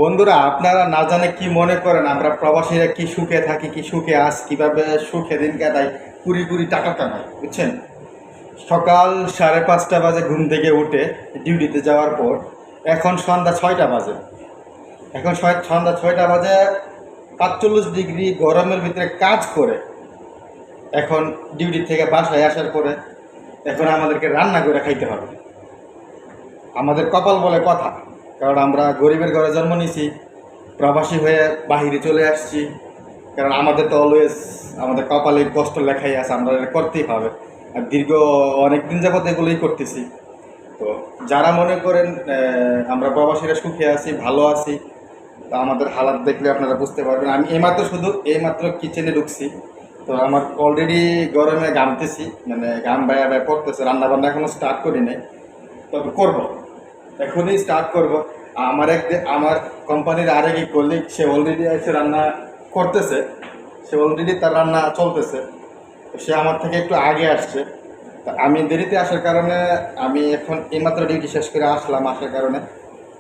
বন্ধুরা, আপনারা না জানে কি মনে করেন আমরা প্রবাসীরা কি সুখে থাকি, কি সুখে কিভাবে সুখে দিন কাটাই, কুড়ি কুড়ি টাকা কামাই, বুঝছেন? সকাল 5:30 বাজে ঘুম থেকে উঠে ডিউটিতে যাওয়ার পর এখন সন্ধ্যা 6টা বাজে। এখন সন্ধ্যা 6টা বাজে 45 ডিগ্রি গরমের ভিতরে কাজ করে এখন ডিউটি থেকে বাসায় আসার পরে এখন আমাদেরকে রান্না করে খাইতে হবে। আমাদের কপাল বলে কথা, কারণ আমরা গরিবের ঘরে জন্ম নিয়েছি, প্রবাসী হয়ে বাহিরে চলে আসছি। কারণ আমাদের তো অলওয়েজ আমাদের কপালে কষ্ট লেখাই আছে, আমরা এটা করতেই হবে। আর দীর্ঘ অনেক দিন যাবত এগুলোই করতেছি। তো যারা মনে করেন আমরা প্রবাসীরা সুখে আছি, ভালো আছি, তা আমাদের হালাত দেখলে আপনারা বুঝতে পারবেন। আমি এইমাত্র কিচেনে ঢুকছি, তো আমার অলরেডি গরমে ঘামতেছি, মানে ঘাম বায়া বায়া পড়তেছে। রান্নাবান্না এখনও স্টার্ট করি নাই, তবে করবো, এখনই স্টার্ট করব। আমার কোম্পানির আরেক কলিগ, সে অলরেডি এসে রান্না করতেছে, সে অলরেডি তার রান্না চলতেছে। সে আমার থেকে একটু আগে আসছে, তা আমি দেরিতে আসার কারণে আমি এখন এইমাত্র ডিউটি শেষ করে আসার কারণে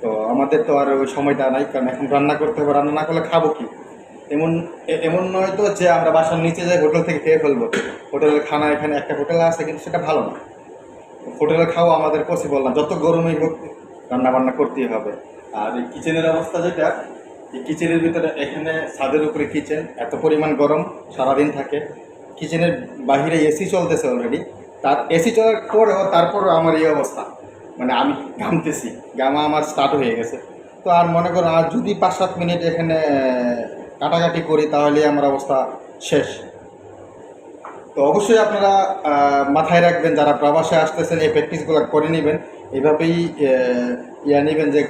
তো আমাদের তো আর ওই সময়টা নাই, কারণ এখন রান্না করতে হবে। রান্না না করলে খাবো কি? এমন এমন নয় তো যে আমরা বাসার নিচে যাই হোটেল থেকে খেয়ে ফেলবো। হোটেলের খানা, এখানে একটা হোটেল আছে কিন্তু সেটা ভালো না। হোটেলে খাওয়া আমাদের পসিবল না, যত গরমই হোক রান্না বান্না করতেই হবে। আর এই কিচেনের অবস্থা যেটা, এই কিচেনের ভিতরে, এখানে ছাদের উপরে কিচেন, এত পরিমাণ গরম সারাদিন থাকে। কিচেনের বাহিরে এসি চলতেছে অলরেডি, তার এসি চলার পরেও তারপরেও আমার এই অবস্থা, মানে আমি ঘামতেছি, গামা আমার স্টার্ট হয়ে গেছে। তো আর মনে করো আর যদি 5-7 মিনিট এখানে কাটাকাটি করি তাহলে আমার অবস্থা শেষ। তো অবশ্যই আপনারা মাথায় রাখবেন, যারা প্রবাসে আসতেছেন এই প্র্যাকটিসগুলো করে নেবেন। এইভাবেই নেবেন যে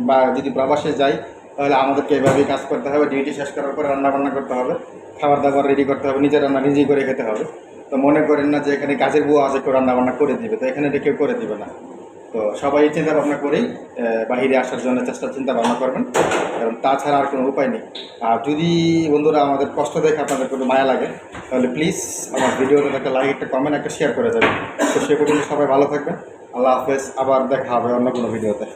বা যদি প্রবাসে যাই তাহলে আমাদেরকে এভাবেই কাজ করতে হবে। ডিউটি শেষ করার পরে রান্নাবান্না করতে হবে, খাবার দাবার রেডি করতে হবে, নিজের রান্না নিজেই করে খেতে হবে। তো মনে করেন না যে এখানে কাজের বুয়া আছে কেউ রান্নাবান্না করে দিবে, তো এখানে কেউ করে দিবে না। তো সবাই চিন্তা ভাবনা করেই বাহিরে আসার জন্য চিন্তা ভাবনা করবেন, কারণ তাছাড়া আর কোনো উপায় নেই। আর যদি বন্ধুরা আমাদের কষ্ট দেখে আপনাদের কোনো মায়া লাগে তাহলে প্লিজ আমার ভিডিওতে একটা লাইক, একটা কমেন্ট, একটা শেয়ার করে যাবেন। তো সে পর্যন্ত সবাই ভালো থাকবেন। আল্লাহ হাফেজ, আবার দেখা হবে অন্য কোনো ভিডিওতে।